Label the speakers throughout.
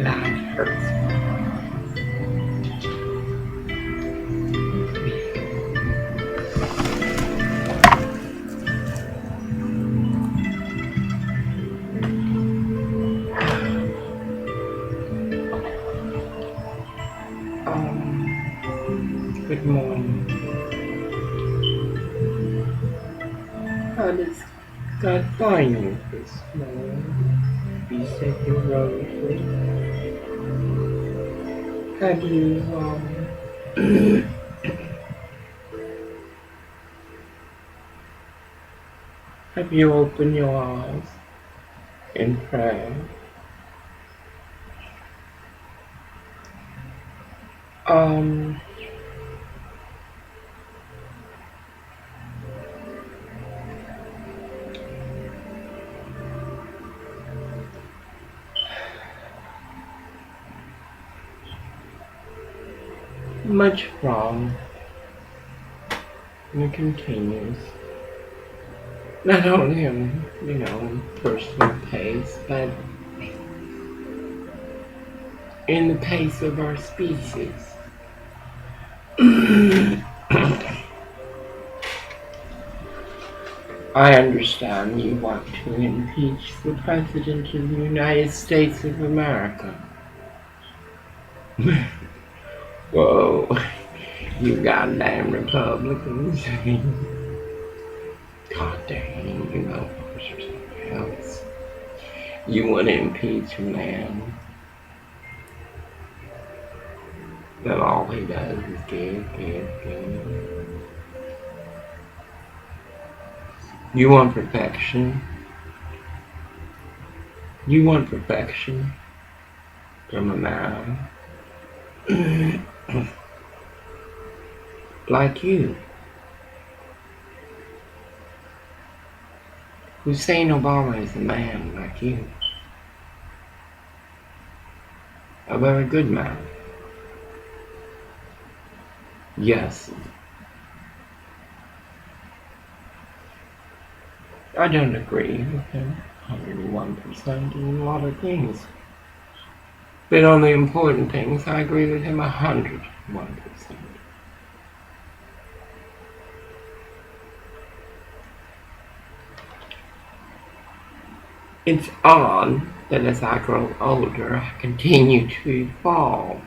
Speaker 1: life hurts. Good morning. How does God find you this morning? You said you rose it. Have you, have you opened your eyes in prayer? Um, much wrong. And it continues. Not only in personal pace, but in the pace of our species. I understand you want to impeach the President of the United States of America. Whoa, you goddamn Republicans. God dang, push or something else. You want to impeach a man that all he does is give. You want perfection. You want perfection from a man like you. Hussein Obama is a man like you. A very good man. Yes. I don't agree with him 101% in a lot of things. But on the important things, I agree with him 101%. It's odd that as I grow older, I continue to evolve.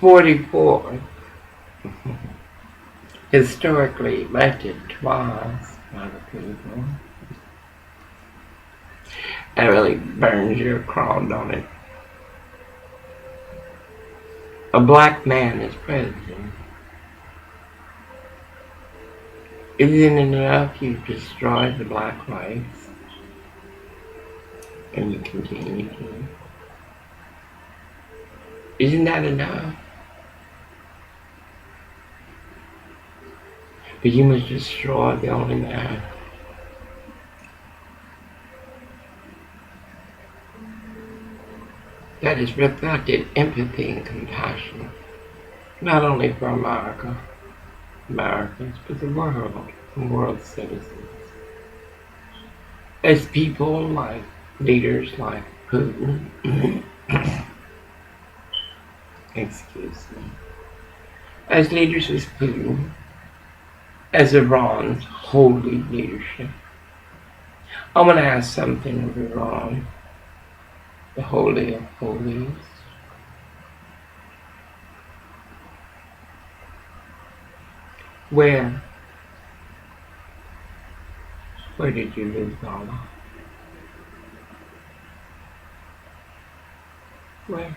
Speaker 1: 44, historically elected twice by the people. That really burns your crawled on it. A black man is president. Isn't it enough you've destroyed the black race? And you continue to. Isn't that enough? But you must destroy the only man. That has reflected empathy and compassion, not only for Americans, but the world citizens. As people like leaders like Putin, excuse me, as leaders as Putin, as Iran's holy leadership. I want to ask something of Iran, the Holy of Holies. Where did you lose Allah? Where?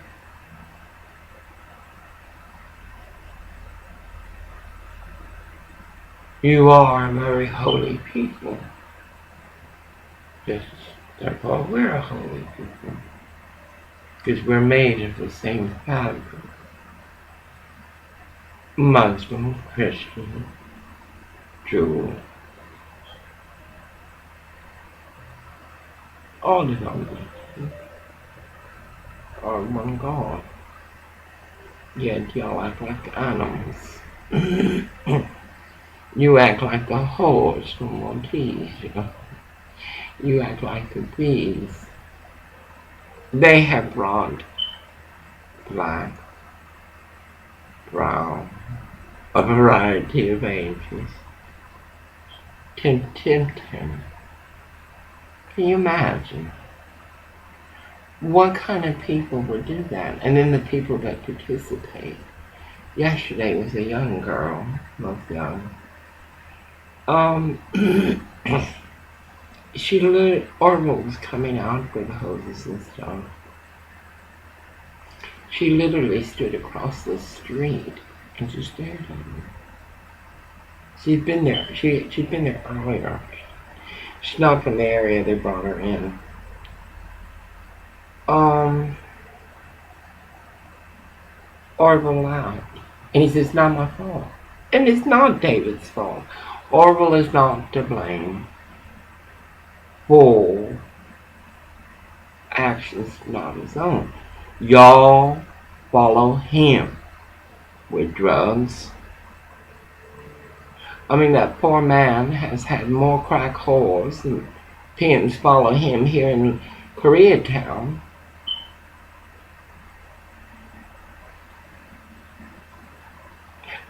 Speaker 1: You are a very holy people. Yes, therefore we're a holy people. Because we're made of the same fabric. Muslim, Christian, Jew, all denominations. or one God. Yet y'all act like animals. You act like the horse from Maltese. You act like the bees. They have brought black, brown, a variety of ages. Tempt him. Can you imagine? What kind of people would do that? And then the people that participate. Yesterday was a young girl, most young. Orville was coming out with hoses and stuff. She literally stood across the street and just stared at me. She'd been there. She'd been there earlier. She's not from the area they brought her in. Orville laughed. And he says, it's not my fault. And it's not David's fault. Orville is not to blame for actions not his own. Y'all follow him with drugs. I mean, that poor man has had more crack whores and pimps follow him here in Koreatown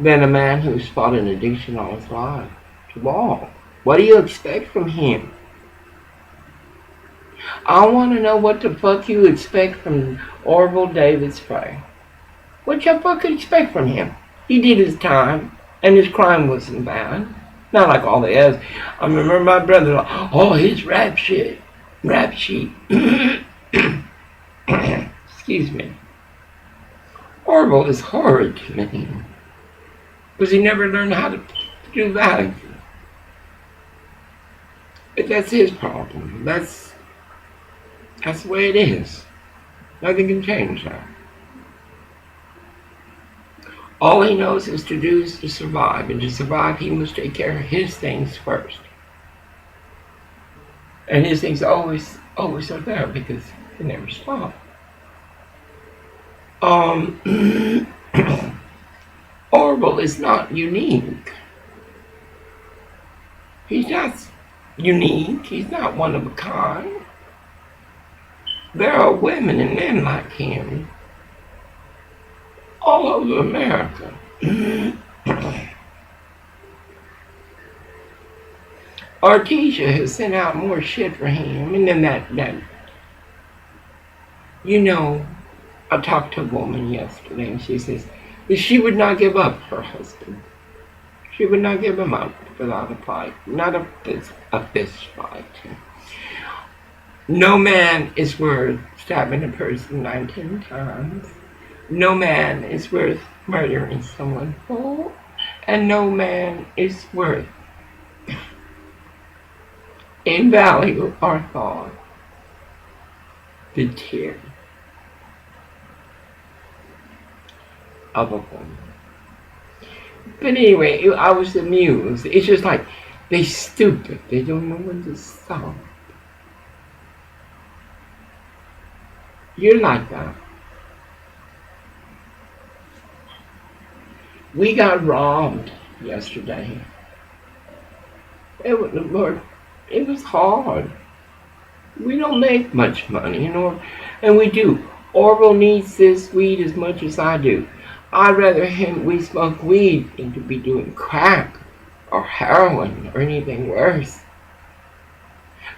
Speaker 1: than a man who's fought an addiction all his life to all. What do you expect from him? I want to know what the fuck you expect from Orville David Spray. What you fucking expect from him? He did his time, and his crime wasn't bad. Not like all the others. I remember my brother, oh, his rap sheet. Excuse me. Orville is horrid to me. Because he never learned how to do that. But that's his problem. That's the way it is. Nothing can change that. All he knows is to do is to survive. And to survive, he must take care of his things first. And his things always are there because they never stop. Orville is not unique. He's not unique. He's not one of a kind. There are women and men like him all over America. Artesia has sent out more shit for him, and then that I talked to a woman yesterday, and she says that she would not give up her husband. She would not give him up without a fight, not a fist fight. No man is worth stabbing a person 19 times. No man is worth murdering someone whole, and no man is worth, in value or thought, the tear of a woman. But anyway, I was amused. It's just like, they stupid. They don't know when to stop. You're like that. We got robbed yesterday. It was hard. We don't make much money, and we do. Orville needs this weed as much as I do. I'd rather we smoke weed than to be doing crack or heroin or anything worse.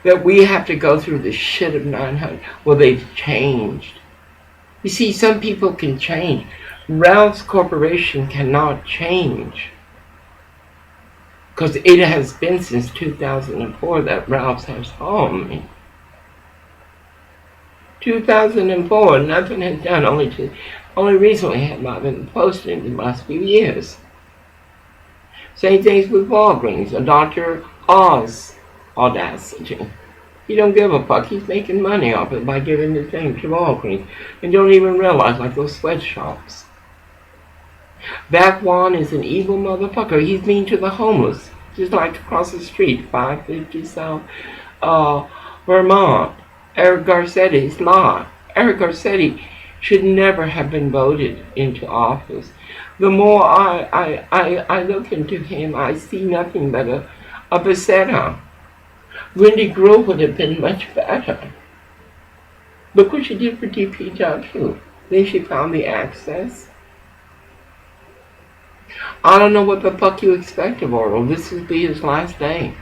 Speaker 1: That we have to go through the shit of 900. Well, they've changed. You see, some people can change. Ralph's Corporation cannot change. Because it has been since 2004 that Ralph's has harmed me. 2004, nothing has done. Only recently have not been posted in the last few years. Same things with Walgreens. A Dr. Oz audacity. He don't give a fuck. He's making money off it by giving the thing to Walgreens. And don't even realize, like those sweatshops. Vacuan is an evil motherfucker. He's mean to the homeless. Just like across the street, 550 South Vermont. Eric Garcetti's law. Eric Garcetti should never have been voted into office. The more I look into him, I see nothing but a Becerra. Wendy Grove would have been much better. Look what she did for DPW. Then she found the access. I don't know what the fuck you expect of Orwell. This will be his last day.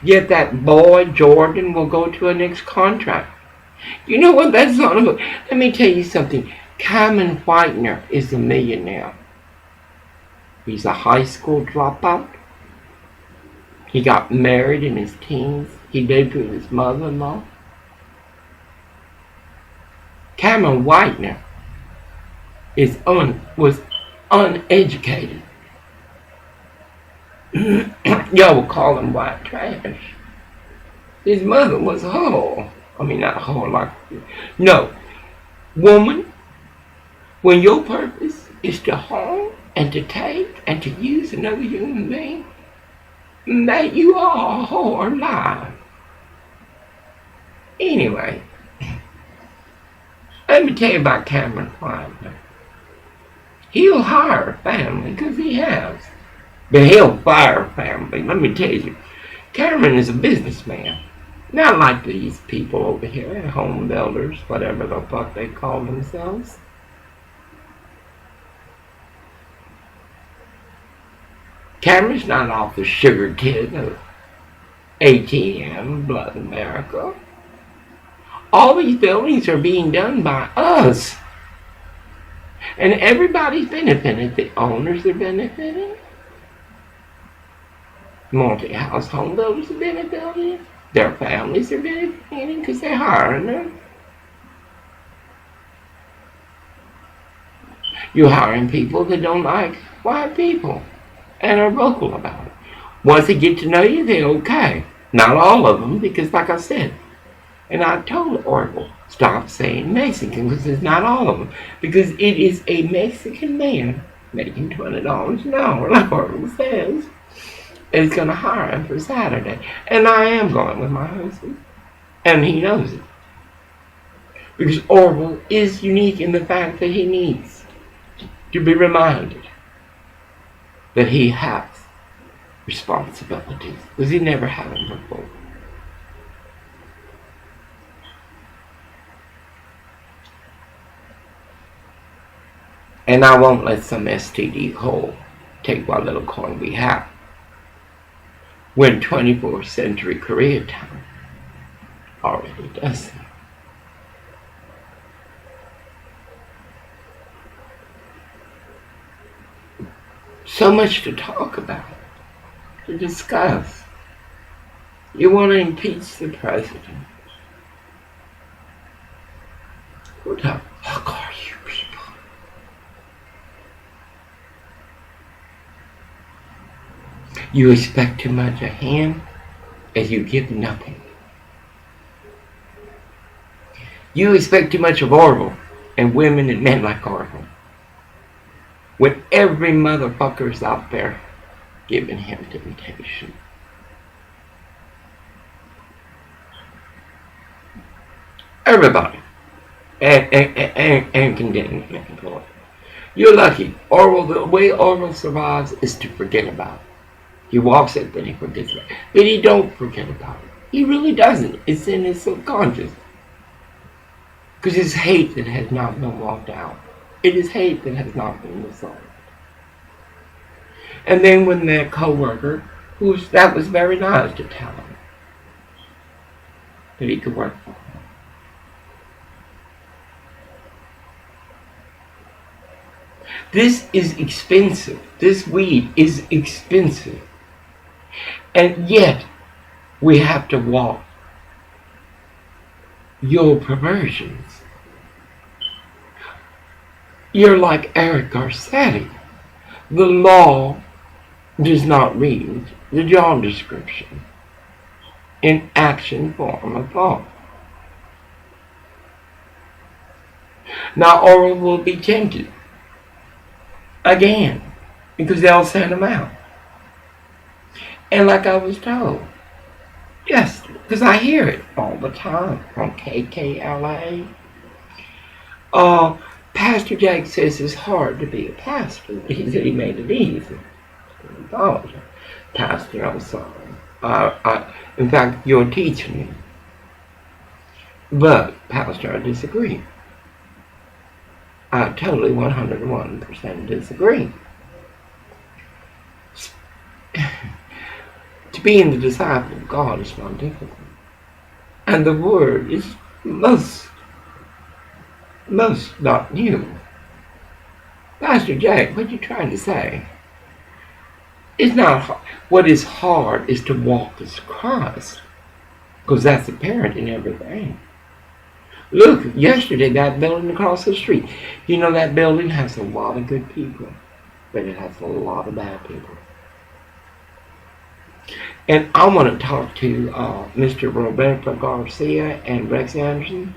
Speaker 1: Yet that boy, Jordan, will go to a next contract. You know what that's all about? Let me tell you something. Cameron Whitener is a millionaire. He's a high school dropout. He got married in his teens. He lived with his mother-in-law. Cameron Whitener was uneducated. Y'all would call him white trash. His mother was a whore. I mean, not a whore like... No. Woman, when your purpose is to harm and to take and to use another human being, that you are a whore alive. Anyway, let me tell you about Cameron Whitener. He'll hire a family, because he has. But he'll fire a family. Let me tell you, Cameron is a businessman. Not like these people over here, home builders, whatever the fuck they call themselves. Cameron's not off the sugar tin of ATM, Blood America. All these buildings are being done by us. And everybody's benefiting. The owners are benefiting. Multi-house home builders are benefiting. Their families are benefiting because they're hiring them. You're hiring people that don't like white people and are vocal about it. Once they get to know you, they're okay. Not all of them, because like I said, and I told Oracle, stop saying Mexican, because it's not all of them. Because it is a Mexican man making $20 an hour, like Oracle says, and he's going to hire him for Saturday. And I am going with my husband. And he knows it. Because Orwell is unique in the fact that he needs to be reminded that he has responsibilities, because he never had them before. And I won't let some STD hole take what little coin we have. When 24th century Koreatown already does that. So much to talk about, to discuss. You want to impeach the president. Who the fuck are you people? You expect too much of him as you give nothing. You expect too much of Orwell and women and men like Orwell, when every motherfucker's out there giving him temptation. Everybody. And condemning him for it. You're lucky. Orwell, the way Orwell survives is to forget about it. He walks it, then he forgets it. But he don't forget about it. He really doesn't. It's in his subconscious. Because it's hate that has not been walked out. It is hate that has not been resolved. And then when their co-worker, that was very nice to tell him that he could work for him. This is expensive. This weed is expensive. And yet, we have to walk your perversions. You're like Eric Garcetti. The law does not read the job description in action, form, or thought. Now Orwell will be tempted again because they'll send him out. And like I was told, yes, Because I hear it all the time on KKLA. Pastor Jack says it's hard to be a pastor. He said he made it easy. Oh, Pastor, I'm sorry. In fact, you're teaching me. But, Pastor, I disagree. I totally 101% disagree. To being the disciple of God is not difficult. And the word is most not new. Pastor Jack, what are you trying to say? It's not hard. What is hard is to walk as Christ. Because that's apparent in everything. Look, yesterday, that building across the street. You know that building has a lot of good people. But it has a lot of bad people. And I want to talk to Mr. Roberto Garcia and Rex Anderson.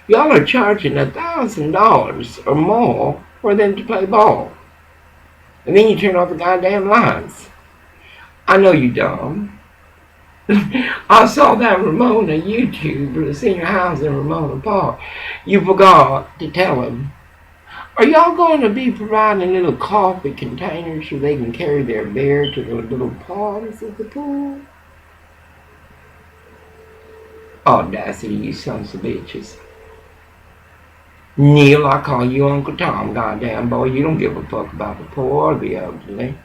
Speaker 1: Y'all are charging $1,000 or more for them to play ball. And then you turn off the goddamn lights. I know you dumb. I saw that Ramona YouTube for the senior house in Ramona Park. You forgot to tell them. Are y'all going to be providing little coffee containers so they can carry their beer to the little parties at the pool? Audacity, you sons of bitches. Neil, I call you Uncle Tom, goddamn boy. You don't give a fuck about the poor or the elderly.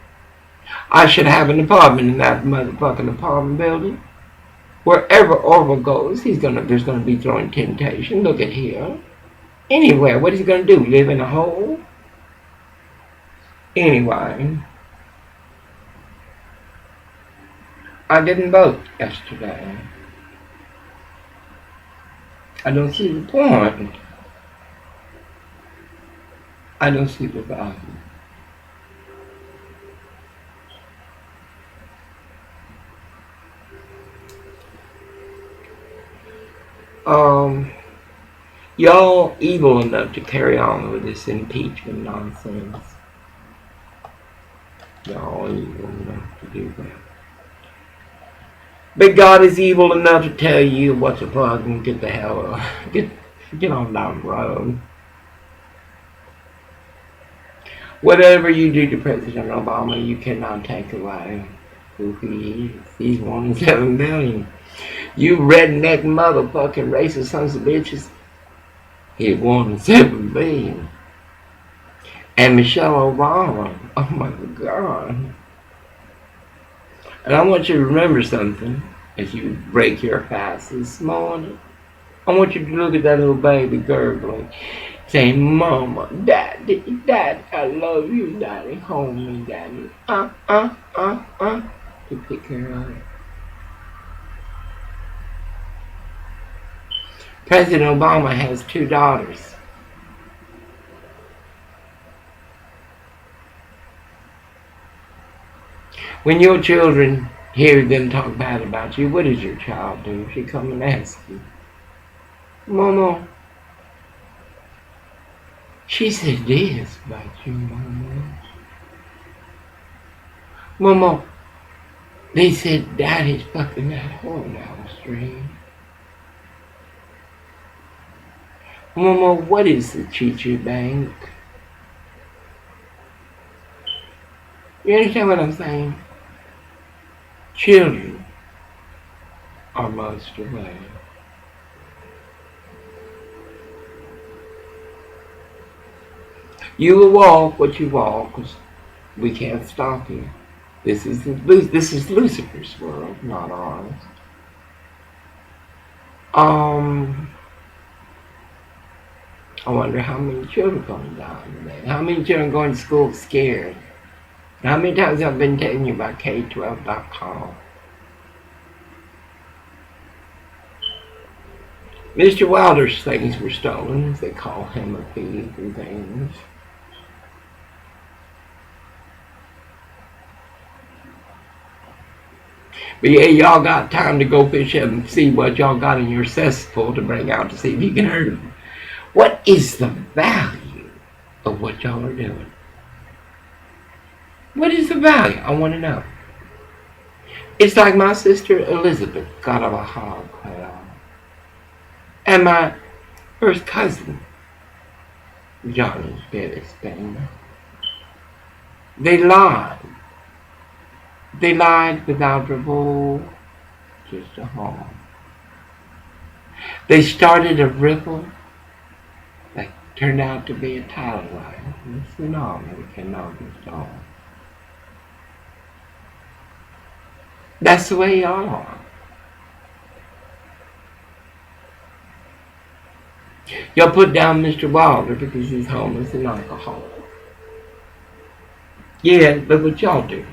Speaker 1: I should have an apartment in that motherfucking apartment building. Wherever Orville goes, there's gonna be throwing temptation. Look at here. Anywhere, what is he gonna do? Live in a hole? Anyway, I didn't vote yesterday. I don't see the point. I don't see the value. Y'all evil enough to carry on with this impeachment nonsense. Y'all evil enough to do that. But God is evil enough to tell you what the fuck and get the hell up. Get on down the road. Whatever you do to President Obama, you cannot take away who he is. He's 1 in 7 billion. You redneck motherfucking racist sons of bitches. He's 1 in 7 billion. And Michelle Obama. Oh my God. And I want you to remember something as you break your fast this morning. I want you to look at that little baby gurgling, saying, Mama, Daddy, Daddy, I love you, Daddy, hold me, Daddy. To pick her up. President Obama has 2 daughters. When your children hear them talk bad about you, what does your child do? She come and ask you, Mama, she said this about you, Mama. Mama, they said Daddy's fucking that whore down the street. Mama, what is the Choo-Choo Bank? You understand what I'm saying? Children are most away. You will walk what you walk, because we can't stop you. This is Lucifer's world, not ours. I wonder how many children are going to die today. How many children are going to school scared? How many times have I been telling you about K12.com? Mr. Wilder's things were stolen. They call him a thief and things. But yeah, y'all got time to go fish and see what y'all got in your cesspool to bring out to see if you can hurt them. What is the value of what y'all are doing? What is the value? I want to know. It's like my sister Elizabeth got of a hog cut off. And my first cousin, Johnny's biggest thing. They lied. They lied without revolt, just a harm. They started a ripple that turned out to be a tidal wave. And a tsunami cannot be stopped. That's the way y'all are. Y'all put down Mr. Wilder because he's homeless and alcoholic. Yeah, look what y'all do.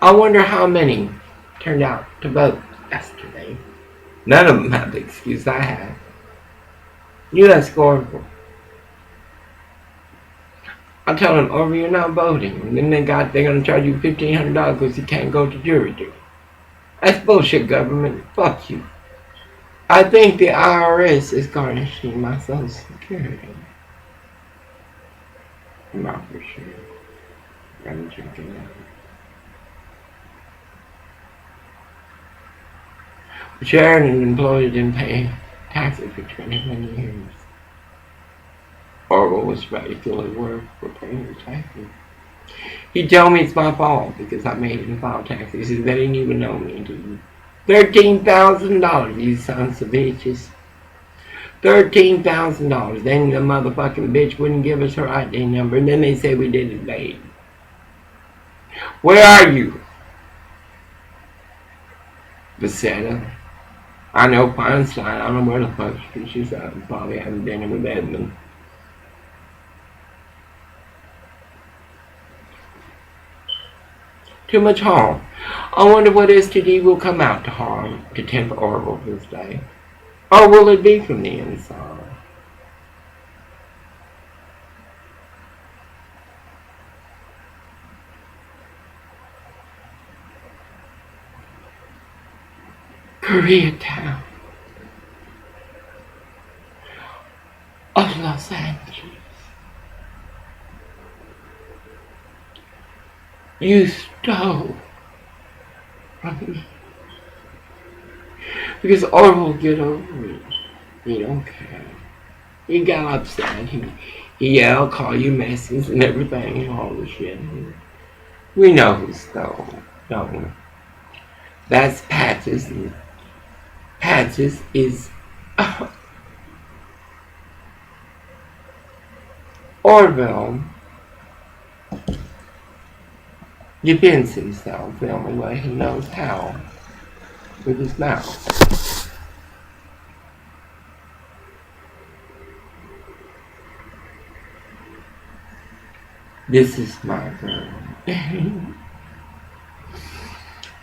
Speaker 1: I wonder how many turned out to vote yesterday. None of them have the excuse I have. You ask Oracle. I tell them, "Over, you're not voting." And then they're going to charge you $1,500 because you can't go to jury duty. That's bullshit, government. Fuck you. I think the IRS is garnishing my Social Security. Not for sure. I'm drinking that. Sharon, an employee, didn't pay taxes for 21 years. Orwell was regularly worked for paying his taxes. He told me it's my fault because I made him file taxes. He said, "They didn't even know me, do you?" $13,000, you sons of bitches. $13,000. Then the motherfucking bitch wouldn't give us her ID number, and then they say we did it late. Where are you? Vasetta. I know Feinstein. I don't know where the fuck she's at. Probably having dinner with Edmund. Too much harm. I wonder what STD will come out to harm to temper Orwell this day. Or will it be from the inside? Koreatown of Los Angeles. You stole from me. Because Orwell get over it. He don't care. He got upset. He yelled, call you messes and everything and all the shit. We know who stole, don't we? That's Patches. And Patches is Orwell defends himself the only way he knows how, with his mouth. This is my girl.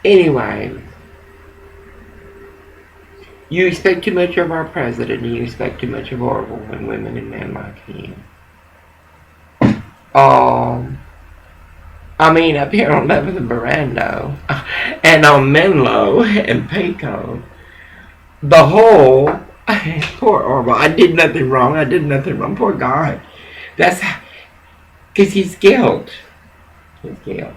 Speaker 1: Anyway, you expect too much of our president, and you expect too much of Orwell and women and men like him. I mean, up here on 11th and Barando, and on Menlo and Pico, the whole, poor Orwell, I did nothing wrong, poor guy. That's, because his guilt. Guilt.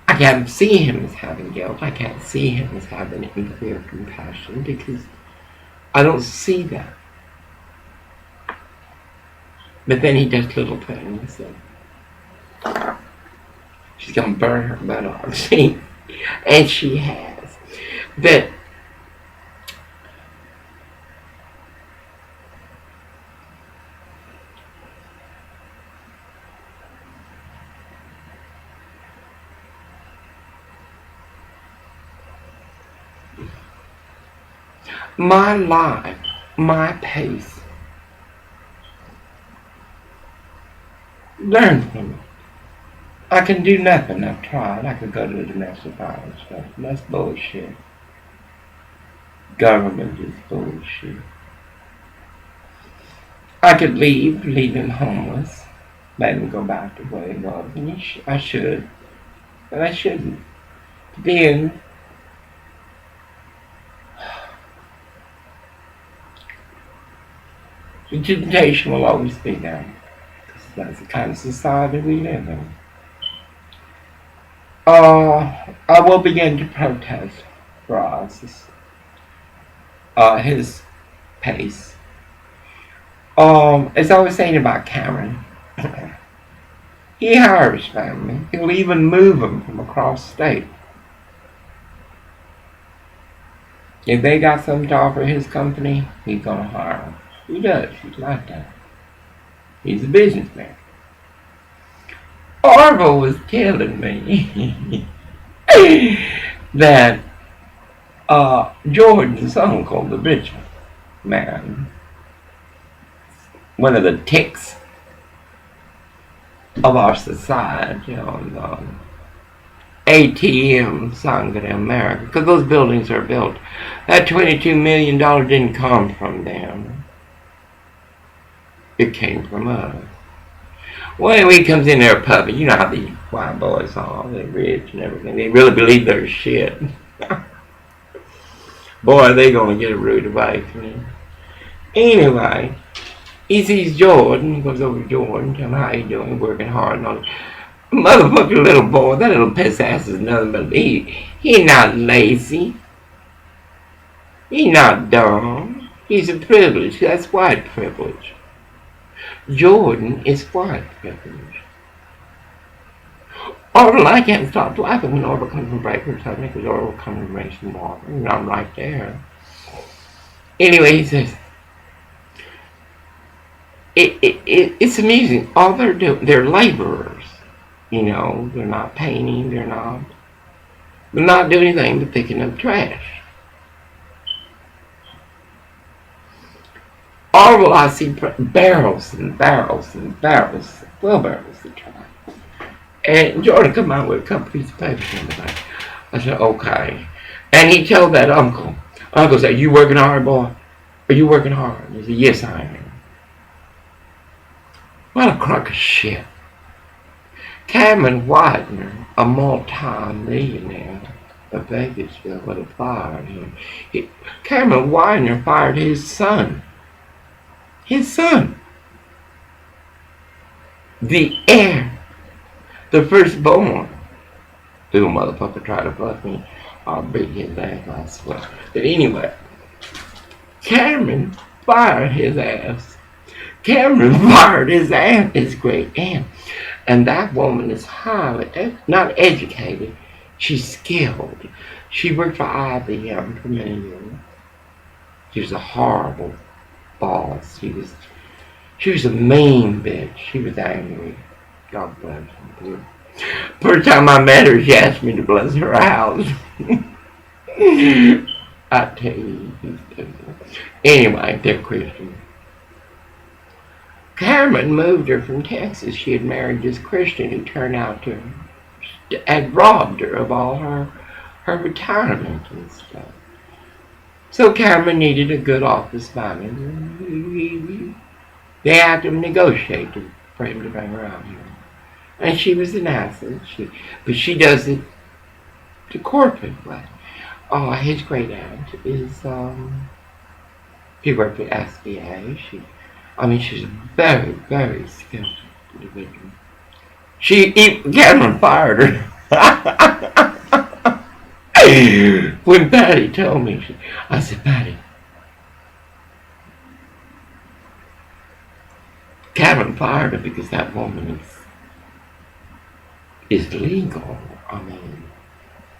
Speaker 1: I can't see him as having guilt. I can't see him as having clear compassion because I don't see that. But then he does little things that she's gonna burn her butt off. See? And she has. But my life, my pace. Learn from it. I can do nothing. I've tried. I could go to the domestic violence stuff. That's bullshit. Government is bullshit. I could leave him homeless, let him go back to where he was, and I should, but I shouldn't. Then, The temptation will always be there. That's the kind of society we live in. I will begin to protest for us, his pace. As I was saying about Cameron, he hires family. He'll even move them from across state. If they got something to offer his company, he's gonna hire them. He does. He's like that. He's a businessman. Orville was telling me that Jordan's uncle, the rich man, one of the ticks of our society on ATM, Sangre de America, because those buildings are built. That $22 million didn't come from them. It came from us. Well, he comes in there puffing. You know how these white boys are. They're rich and everything. They really believe their shit. Boy, they gonna get a rude awakening. Anyway, he sees Jordan. He goes over to Jordan. Tell him how you doing. Working hard and all that. Motherfucker, little boy. That little piss ass is nothing but he not lazy. He not dumb. He's a privilege. That's white privilege. Jordan is white privilege. Orville, I can't stop laughing when Orville comes from breakfast. I think Orville comes from bring some water. And I'm right there. Anyway, he says, it's amusing. All they're doing, they're laborers. You know, they're not painting, they're not doing anything but picking up trash. Orville, I see barrels and barrels and barrels, wheelbarrows of trash. And Jordan come out with a couple pieces of paper in the back. I said, okay. And he told that uncle, said, you working hard, boy? Are you working hard? He said, yes, I am. What a crock of shit. Cameron Widener, a multi-millionaire of Vegasville, would have fired him. Cameron Widener fired his son. His son. The heir. The firstborn. Little motherfucker tried to fuck me. I'll beat his ass, I swear. But anyway, Cameron fired his ass. Cameron fired his aunt, his great aunt. And that woman is highly, not educated, she's skilled. She worked for IBM for many years. She was a horrible boss. She was a mean bitch. She was angry. God bless her. First time I met her, she asked me to bless her house. I tell you, anyway, they're Christian. Cameron moved her from Texas. She had married this Christian who turned out to had robbed her of all her retirement and stuff. So Cameron needed a good office manager. They had to negotiate for him to bring her out here. And she was an asset. But she does it the corporate way. His great aunt is, he worked for SBA. She's a very, very skilled individual. Cameron fired her. When Patty told me, I said, Patty, Cameron fired her because that woman is legal. I mean,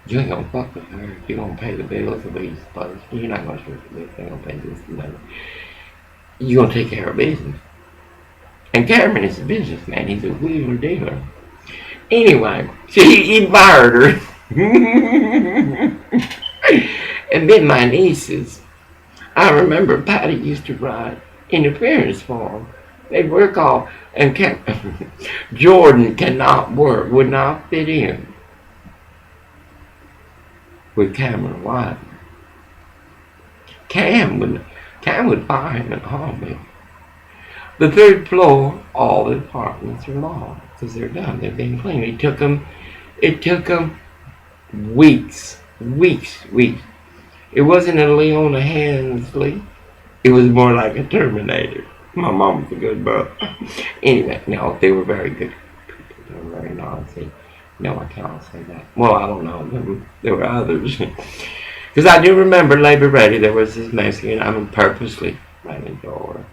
Speaker 1: you ain't gonna fuck with her. You're gonna pay the bills the way you're supposed to. You're not gonna stress the bills. You're gonna pay this and that. You're gonna take care of business. And Cameron is a businessman. He's a wheeler dealer. Anyway, so he fired her. And then my nieces, I remember Patty used to write interference form. They'd work all, and Jordan would not fit in with Cameron White. Cam would fire him in a heartbeat. The third floor, all the apartments are locked because they're done. They're being cleaned. It took them weeks. It wasn't a Leona Hensley. It was more like a Terminator. My mom was a good bird. Anyway, no, they were very good people. They were very nice. No, I cannot say that. Well, I don't know. There were others. Because I do remember Labor Ready, there was this Mexican, purposely ran the door.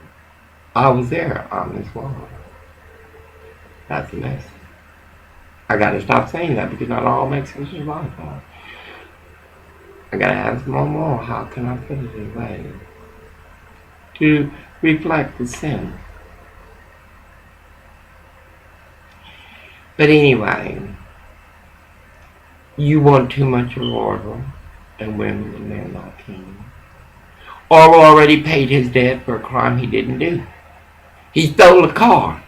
Speaker 1: I was there on this wall. That's a mess. I gotta stop saying that because not all Mexicans are like that. I gotta ask Mom more, how can I put it in a way to reflect the sin? But anyway, you want too much of Orville and women and men like him. Orville already paid his debt for a crime he didn't do. He stole a car.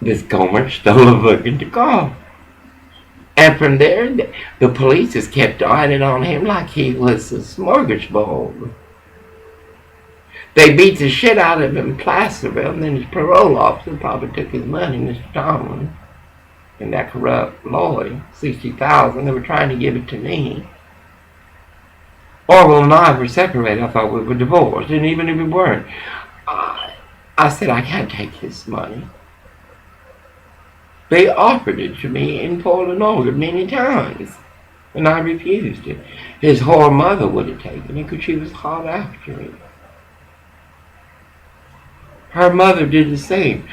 Speaker 1: This Gomer stole a fucking car. And from there, the police just kept eyeing on him like he was a smorgasbord. They beat the shit out of him in Placerville, and then his parole officer probably took his money, Mr. Tomlin, and that corrupt Lloyd, $60,000. They were trying to give it to me. Orville and I were separated. I thought we were divorced, and even if we weren't, I said I can't take his money. They offered it to me in Portland, Oregon many times, and I refused it. His whore mother would have taken it because she was hot after it. Her mother did the same.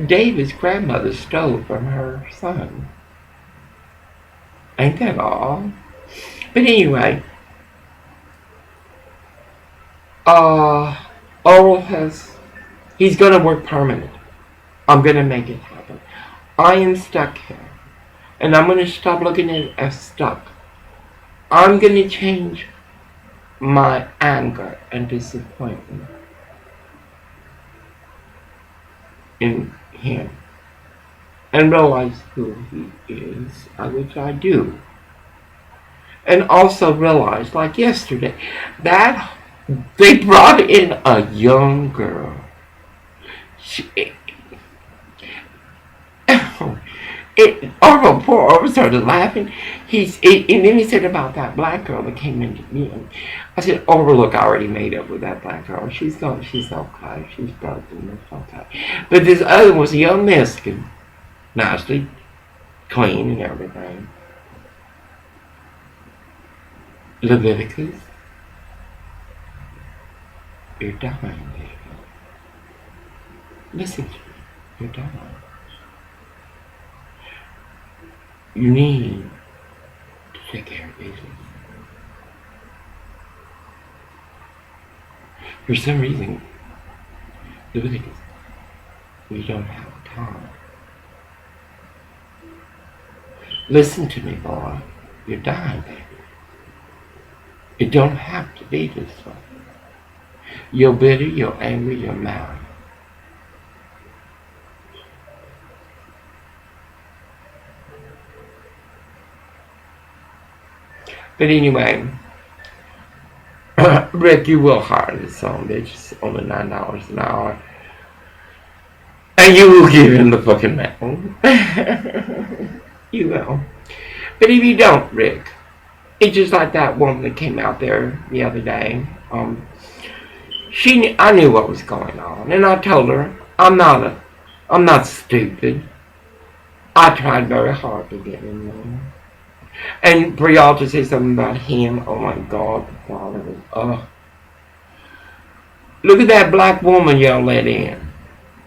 Speaker 1: David's grandmother stole from her son. Ain't that all? But anyway, Oral he's going to work permanent. I'm going to make it happen. I am stuck here. And I'm going to stop looking at it as stuck. I'm going to change my anger and disappointment in him. And realize who he is, which I do. And also realize, like yesterday, that they brought in a young girl. Poor Orville started laughing. And then he said about that black girl that came into me. I said, Orville, look, I already made up with that black girl. She's okay. She's broken. It's okay. But this other one was a young Mexican. Nicely clean and everything. Leviticus, you're dying, baby. Listen to me. You're dying. You need to take care of business. For some reason, Leviticus, we don't have time. Listen to me, boy. You're dying, baby. It don't have to be this way. You're bitter, you're angry, you're mad. But anyway, Rick, you will hire this son bitch. It's only $9 an hour. And you will give him the fucking mail. You will. But if you don't, Rick, it's just like that woman that came out there the other day. I knew what was going on, and I told her I'm not stupid. I tried very hard to get in there. And for y'all to say something about him, oh my God, look at that black woman y'all let in.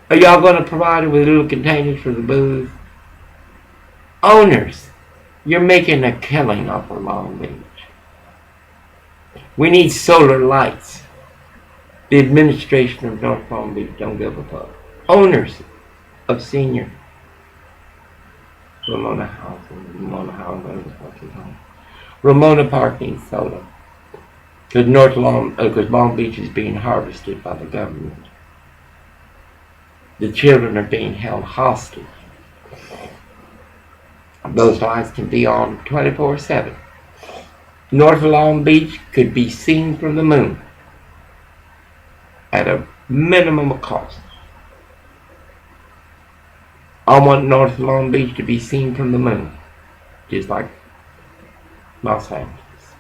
Speaker 1: Are y'all going to provide her with little containers for the booze? Owners, you're making a killing off of Long Beach. We need solar lights. The administration of North Long Beach don't give a fuck. Owners of senior Ramona Park needs solar. Because Long Beach is being harvested by the government. The children are being held hostage. Those lights can be on 24/7. North Long Beach could be seen from the moon at a minimum cost. I want North Long Beach to be seen from the moon, just like Los Angeles.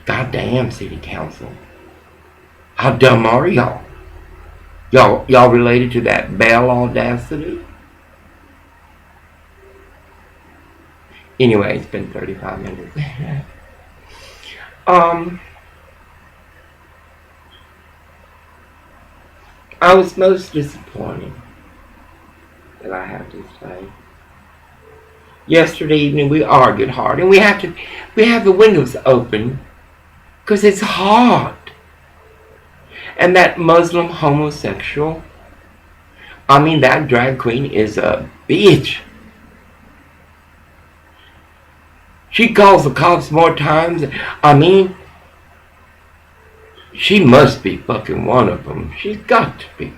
Speaker 1: Goddamn city council. How dumb are y'all? Y'all related to that Bell audacity? Anyway, it's been 35 minutes. um, I was most disappointed that I have to say. Yesterday evening we argued hard, and we have the windows open because it's hot. And that Muslim homosexual, I mean, that drag queen is a bitch. She calls the cops more times. I mean, she must be fucking one of them. She's got to be.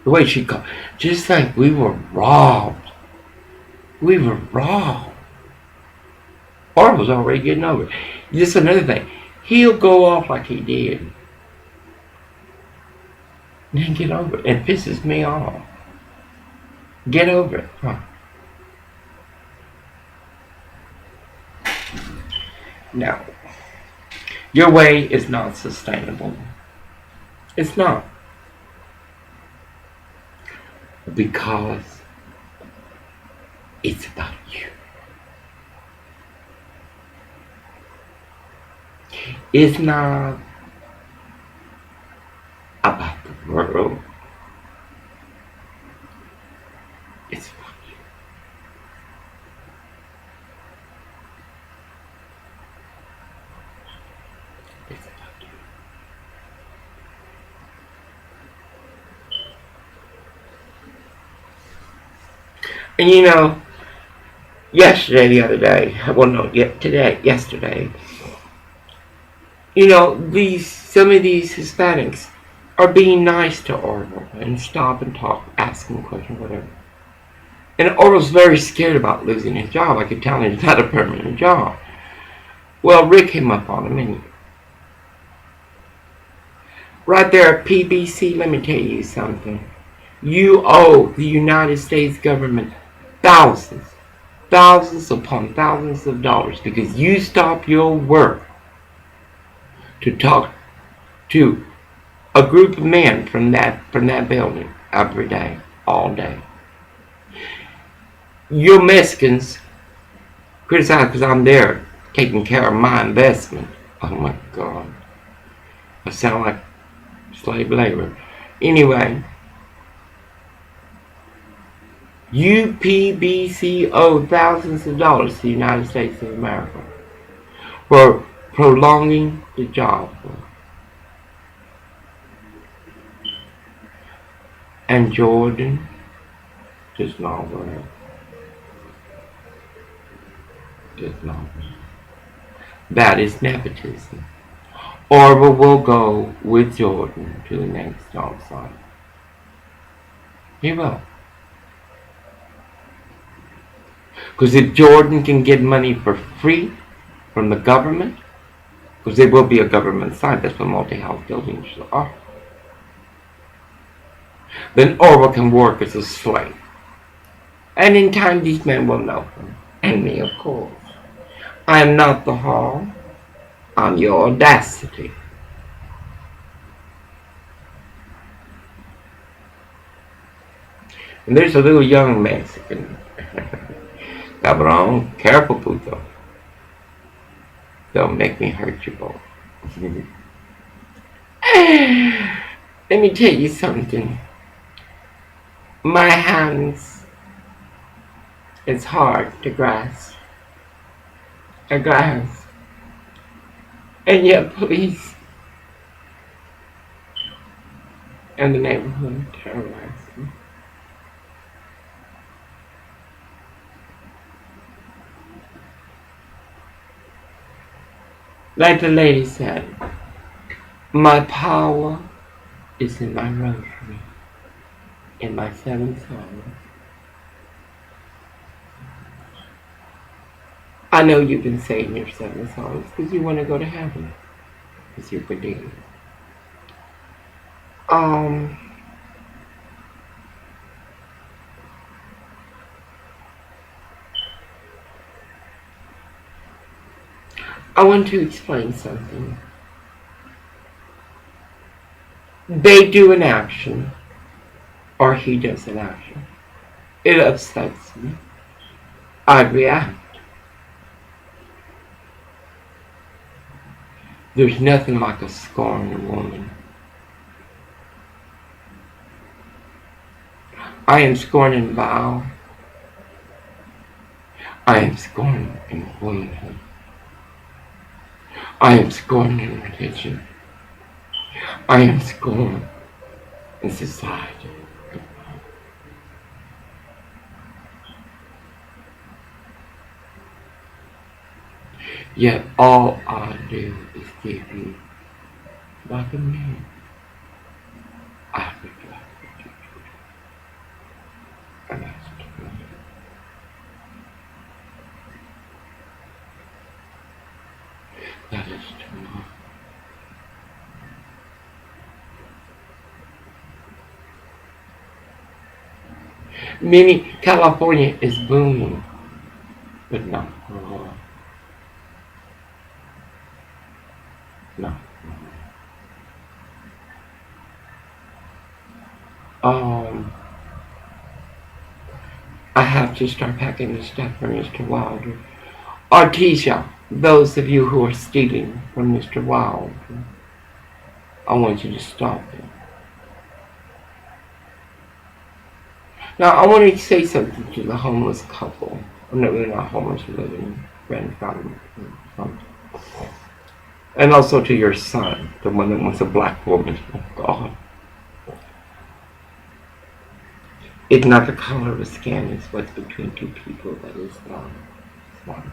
Speaker 1: The way she called, just like we were robbed. We were robbed. Orville's already getting over it. Just another thing. He'll go off like he did. And then get over it. It pisses me off. Get over it. Huh. No. Your way is not sustainable. It's not. Because it's about you. It's not about the world. It's about you. It's about you. And you know, yesterday, yesterday, you know, some of these Hispanics are being nice to Orville and stop and talk, ask him questions, whatever. And Orville's very scared about losing his job. I could tell him he's not a permanent job. Well, Rick came up on him and right there at PBC, let me tell you something. You owe the United States government thousands upon thousands of dollars because you stop your work to talk to a group of men from that building every day, all day. You Mexicans criticize because I'm there taking care of my investment. Oh my God. I sound like slave labor. Anyway, UPBC owed thousands of dollars to the United States of America for prolonging the job. And Jordan does not work. Does not work. That is nepotism. Orville will go with Jordan to the next job site. He will. Because if Jordan can get money for free from the government, because there will be a government site, that's what multi-house buildings are, then Orville can work as a slave. And in time these men will know him. And me, of course. I am not the hall. I'm your audacity. And there's a little young Mexican. Cabron, careful, puto. Don't make me hurt you both. Let me tell you something. My hands is hard to grasp. And yet police and the neighborhood terrorize me. Like the lady said, my power is in my rosary, in my 7 songs. I know you've been saying your 7 songs because you want to go to heaven, because you believe. I want to explain something. they do an action or he does an action. It upsets me. I react. There's nothing like a scorned woman. I am scorned in vow. I am scorned in womanhood. I am scorned in religion. I am scorned in society. Yet all I do is give you, like a man, I reflect what you do. And that's true. That is true. Meaning California is booming, but not for long. No. I have to start packing the stuff for Mr. Wilder. Artesia, those of you who are stealing from Mr. Wilder, I want you to stop it. Now, I want to say something to the homeless couple. No, they're not homeless, living friend from. And also to your son, the one that wants a black woman. Oh, God. It's not the color of the skin, it's what's between two people that is one.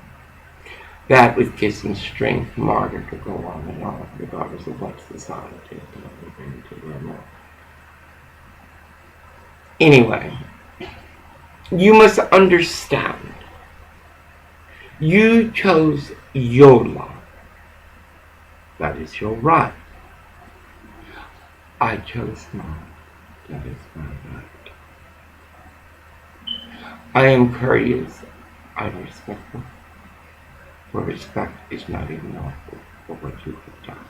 Speaker 1: That which gives them strength, martyr, to go on and on, regardless of what society is going to them. Anyway, you must understand, you chose your life. That is your right. I chose mine. That is my right. I am courteous. I am respectful. For respect is not enough for what you have done.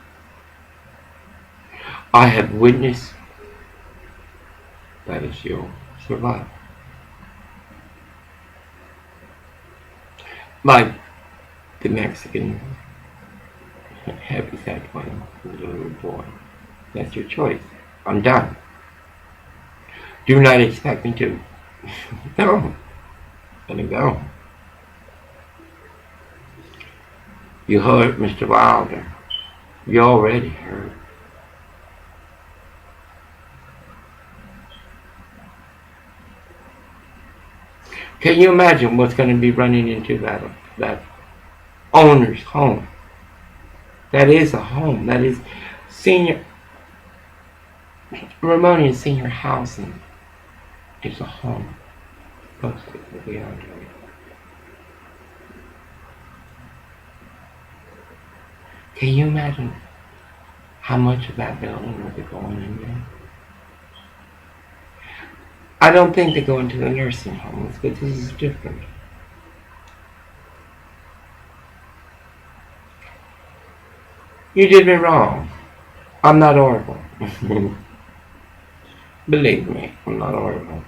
Speaker 1: I have witnessed. That is your survival. Like the Mexican heavyset one, the little boy. That's your choice. I'm done. Do not expect me to. No. Let it go. You hurt Mr. Wilder. You already hurt. Can you imagine what's going to be running into that owner's home? That is a home. That is senior. Ramonian senior housing is a home. Mostly what we are doing. Can you imagine how much of that building will be going in there? I don't think they go into the nursing homes, but this is different. You did me wrong. I'm not horrible. Believe me, I'm not horrible.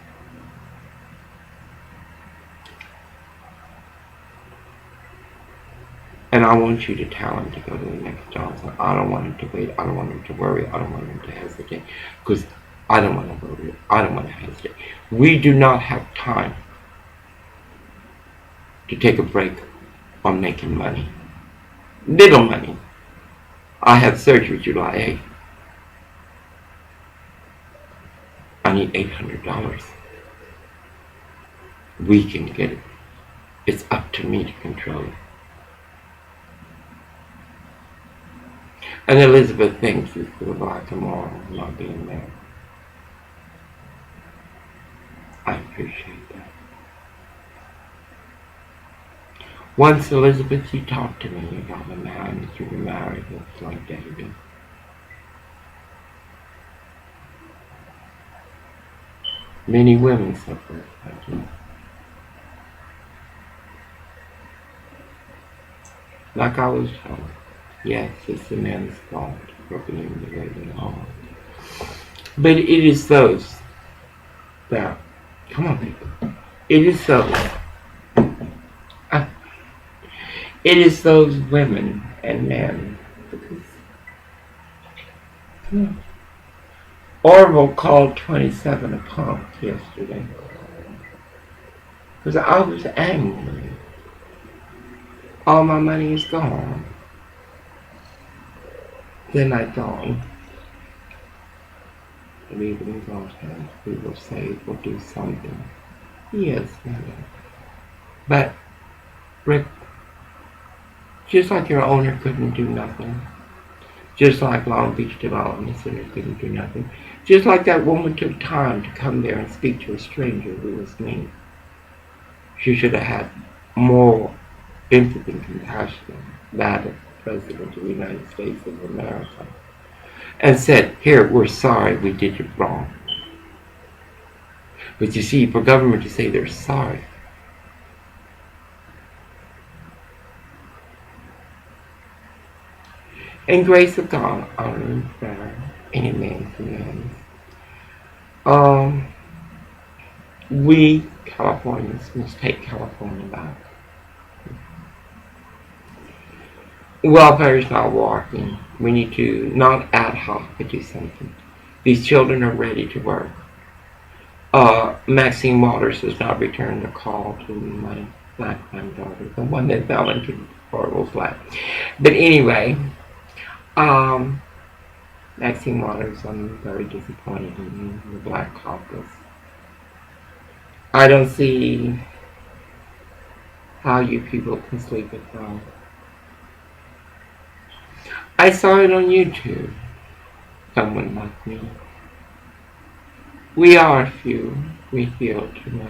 Speaker 1: And I want you to tell him to go to the next Johnson. I don't want him to wait. I don't want him to worry. I don't want him to hesitate. Because I don't want to worry. I don't want to hesitate. We do not have time to take a break on making money. Little money. I have surgery July 8th. I need $800. We can get it. It's up to me to control it. And Elizabeth thanks you for the black tomorrow not being there. I appreciate that. Once, Elizabeth, you talked to me about a man that you were married with, like David. Many women suffer like you. Like I was told, yes, it's the man's fault for being the way they are. But it is those that, come on, people. It is those. Uh, it is those women and men. Orville called 27 a punk yesterday. Because I was angry. All my money is gone. Then I thought, leave it in God's hands. We will save, we'll do something. Yes, man. But, Rick, just like your owner couldn't do nothing, just like Long Beach Development Center couldn't do nothing, just like that woman took time to come there and speak to a stranger who was me, she should have had more empathy and compassion, that of the President of the United States of America, and said, here, we're sorry we did it wrong. But you see, for government to say they're sorry, and grace of God, honor and prayer, any man's commands. We Californians must take California back. Welfare is not working. We need to not ad hoc, but do something. These children are ready to work. Maxine Waters has not returned a call to my black granddaughter, the one that fell into the horrible flat. But anyway, Maxine Waters, I'm very disappointed in the Black Caucus. I don't see how you people can sleep at night. I saw it on YouTube. Someone like me. We are few. We feel too much.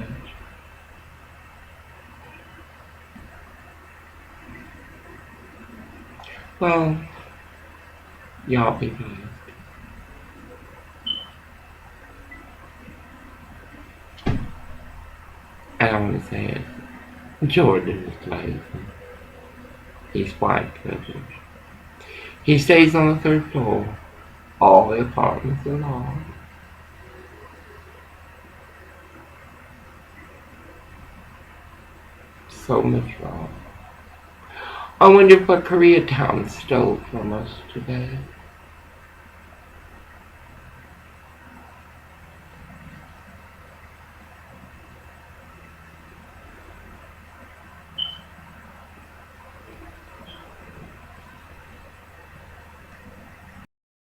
Speaker 1: Well, y'all be blessed. And I want to say it. Jordan is lazy. He's white privilege. He stays on the third floor. All the apartments are long. So much wrong. I wonder what Koreatown stole from us today.